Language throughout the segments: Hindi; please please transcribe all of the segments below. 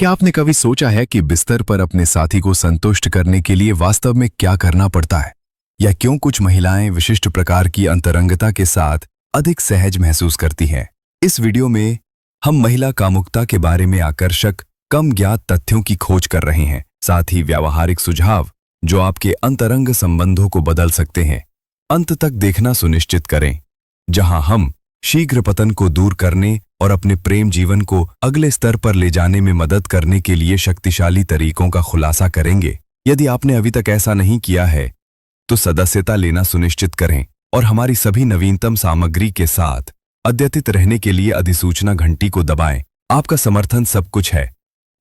क्या आपने कभी सोचा है कि बिस्तर पर अपने साथी को संतुष्ट करने के लिए वास्तव में क्या करना पड़ता है, या क्यों कुछ महिलाएं विशिष्ट प्रकार की अंतरंगता के साथ अधिक सहज महसूस करती हैं? इस वीडियो में हम महिला कामुकता के बारे में आकर्षक, कम ज्ञात तथ्यों की खोज कर रहे हैं, साथ ही व्यावहारिक सुझाव जो आपके अंतरंग संबंधों को बदल सकते हैं। अंत तक देखना सुनिश्चित करें, जहां हम शीघ्र पतन को दूर करने और अपने प्रेम जीवन को अगले स्तर पर ले जाने में मदद करने के लिए शक्तिशाली तरीकों का खुलासा करेंगे। यदि आपने अभी तक ऐसा नहीं किया है तो सदस्यता लेना सुनिश्चित करें और हमारी सभी नवीनतम सामग्री के साथ अद्यतित रहने के लिए अधिसूचना घंटी को दबाएं। आपका समर्थन सब कुछ है,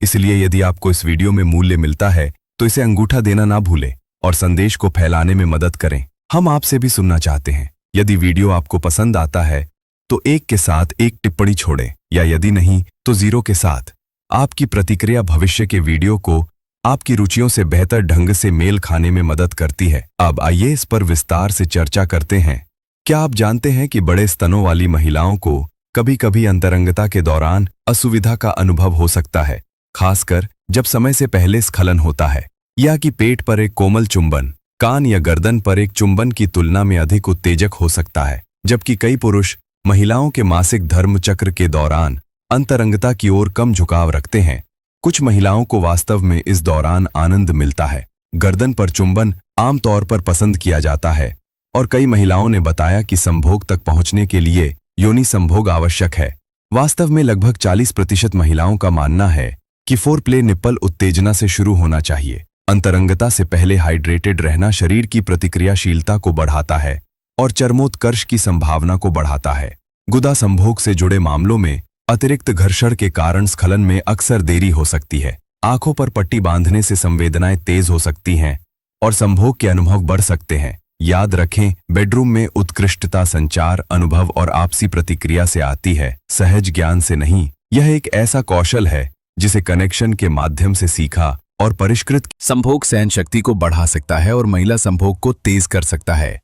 इसलिए यदि आपको इस वीडियो में मूल्य मिलता है तो इसे अंगूठा देना ना भूलें और संदेश को फैलाने में मदद करें। हम आपसे भी सुनना चाहते हैं। यदि वीडियो आपको पसंद आता है तो 1 के साथ एक टिप्पणी छोड़ें, या यदि नहीं तो 0 के साथ। आपकी प्रतिक्रिया भविष्य के वीडियो को आपकी रुचियों से बेहतर ढंग से मेल खाने में मदद करती है। अब आइए इस पर विस्तार से चर्चा करते हैं। क्या आप जानते हैं कि बड़े स्तनों वाली महिलाओं को कभी कभी अंतरंगता के दौरान असुविधा का अनुभव हो सकता है, खासकर जब समय से पहले स्खलन होता है, या कि पेट पर एक कोमल चुंबन कान या गर्दन पर एक चुंबन की तुलना में अधिक उत्तेजक हो सकता है, जबकि कई पुरुष महिलाओं के मासिक धर्म चक्र के दौरान अंतरंगता की ओर कम झुकाव रखते हैं। कुछ महिलाओं को वास्तव में इस दौरान आनंद मिलता है। गर्दन पर चुंबन आमतौर पर पसंद किया जाता है और कई महिलाओं ने बताया कि संभोग तक पहुंचने के लिए योनि संभोग आवश्यक है। वास्तव में लगभग 40% महिलाओं का मानना है कि फोरप्ले निप्पल उत्तेजना से शुरू होना चाहिए। अंतरंगता से पहले हाइड्रेटेड रहना शरीर की प्रतिक्रियाशीलता को बढ़ाता है और चर्मोत्कर्ष की संभावना को बढ़ाता है। गुदा संभोग से जुड़े मामलों में अतिरिक्त घर्षण के कारण स्खलन में अक्सर देरी हो सकती है। आंखों पर पट्टी बांधने से संवेदनाएं तेज हो सकती हैं और संभोग के अनुभव बढ़ सकते हैं। याद रखें, बेडरूम में उत्कृष्टता संचार, अनुभव और आपसी प्रतिक्रिया से आती है, सहज ज्ञान से नहीं। यह एक ऐसा कौशल है जिसे कनेक्शन के माध्यम से सीखा और परिष्कृत संभोग सहन शक्ति को बढ़ा सकता है और महिला संभोग को तेज कर सकता है।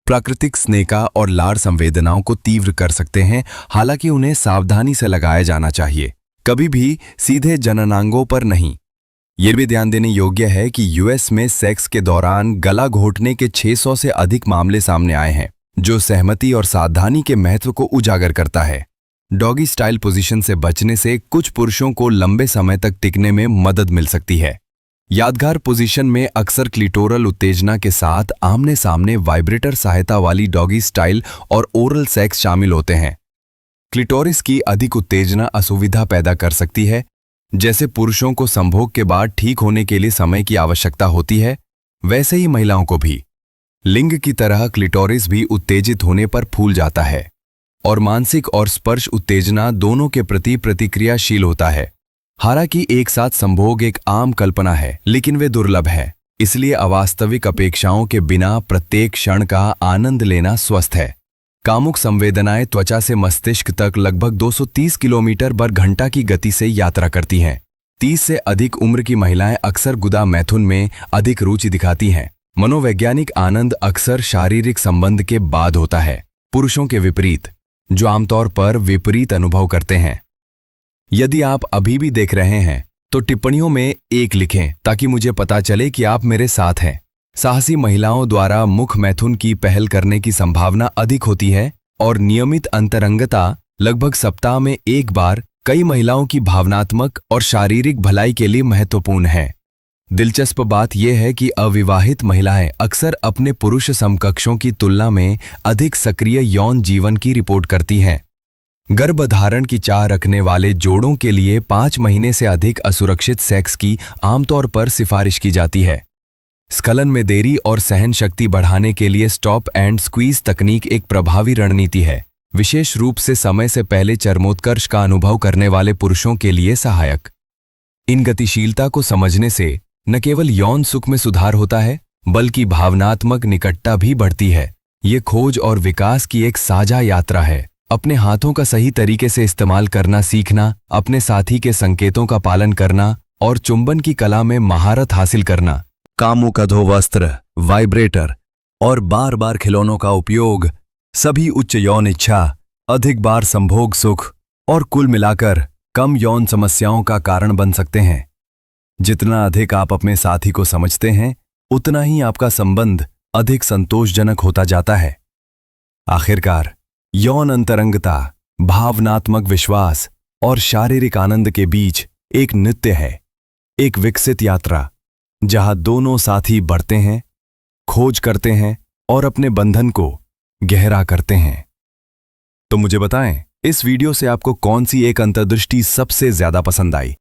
प्राकृतिक स्नेका और लाड़ संवेदनाओं को तीव्र कर सकते हैं, हालांकि उन्हें सावधानी से लगाया जाना चाहिए, कभी भी सीधे जननांगों पर नहीं। यह भी ध्यान देने योग्य है कि यूएस में सेक्स के दौरान गला घोटने के 600 से अधिक मामले सामने आए हैं, जो सहमति और सावधानी के महत्व को उजागर करता है। डॉगी स्टाइल पोजीशन से बचने से कुछ पुरुषों को लंबे समय तक टिकने में मदद मिल सकती है। यादगार पोजीशन में अक्सर क्लिटोरल उत्तेजना के साथ आमने सामने वाइब्रेटर सहायता वाली डॉगी स्टाइल और ओरल सेक्स शामिल होते हैं। क्लिटोरिस की अधिक उत्तेजना असुविधा पैदा कर सकती है। जैसे पुरुषों को संभोग के बाद ठीक होने के लिए समय की आवश्यकता होती है, वैसे ही महिलाओं को भी। लिंग की तरह क्लिटोरिस भी उत्तेजित होने पर फूल जाता है और मानसिक और स्पर्श उत्तेजना दोनों के प्रति प्रतिक्रियाशील होता है। हालांकि एक साथ संभोग एक आम कल्पना है, लेकिन वे दुर्लभ है, इसलिए अवास्तविक अपेक्षाओं के बिना प्रत्येक क्षण का आनंद लेना स्वस्थ है। कामुक संवेदनाएं त्वचा से मस्तिष्क तक लगभग 230 किलोमीटर/घंटा की गति से यात्रा करती हैं। 30 से अधिक उम्र की महिलाएं अक्सर गुदा मैथुन में अधिक रुचि दिखाती हैं। मनोवैज्ञानिक आनंद अक्सर शारीरिक संबंध के बाद होता है, पुरुषों के विपरीत, जो आमतौर पर विपरीत अनुभव करते हैं। यदि आप अभी भी देख रहे हैं तो टिप्पणियों में 1 लिखें ताकि मुझे पता चले कि आप मेरे साथ हैं। साहसी महिलाओं द्वारा मुख मैथुन की पहल करने की संभावना अधिक होती है और नियमित अंतरंगता लगभग सप्ताह में 1 बार कई महिलाओं की भावनात्मक और शारीरिक भलाई के लिए महत्वपूर्ण है। दिलचस्प बात यह है कि अविवाहित महिलाएं अक्सर अपने पुरुष समकक्षों की तुलना में अधिक सक्रिय यौन जीवन की रिपोर्ट करती हैं। गर्भधारण की चाह रखने वाले जोड़ों के लिए 5 महीने से अधिक असुरक्षित सेक्स की आमतौर पर सिफारिश की जाती है। स्खलन में देरी और सहन शक्ति बढ़ाने के लिए स्टॉप एंड स्क्वीज तकनीक एक प्रभावी रणनीति है, विशेष रूप से समय से पहले चर्मोत्कर्ष का अनुभव करने वाले पुरुषों के लिए सहायक। इन गतिशीलता को समझने से न केवल यौन सुख में सुधार होता है, बल्कि भावनात्मक निकटता भी बढ़ती है। ये खोज और विकास की एक साझा यात्रा है। अपने हाथों का सही तरीके से इस्तेमाल करना सीखना, अपने साथी के संकेतों का पालन करना और चुंबन की कला में महारत हासिल करना। कामुक अधोवस्त्र, वाइब्रेटर और बार बार खिलौनों का उपयोग, सभी उच्च यौन इच्छा, अधिक बार संभोग सुख और कुल मिलाकर कम यौन समस्याओं का कारण बन सकते हैं। जितना अधिक आप अपने साथी को समझते हैं, उतना ही आपका संबंध अधिक संतोषजनक होता जाता है। आखिरकार, यौन अंतरंगता भावनात्मक विश्वास और शारीरिक आनंद के बीच एक नित्य है, एक विकसित यात्रा जहां दोनों साथी बढ़ते हैं, खोज करते हैं और अपने बंधन को गहरा करते हैं। तो मुझे बताएं, इस वीडियो से आपको कौन सी एक अंतर्दृष्टि सबसे ज्यादा पसंद आई?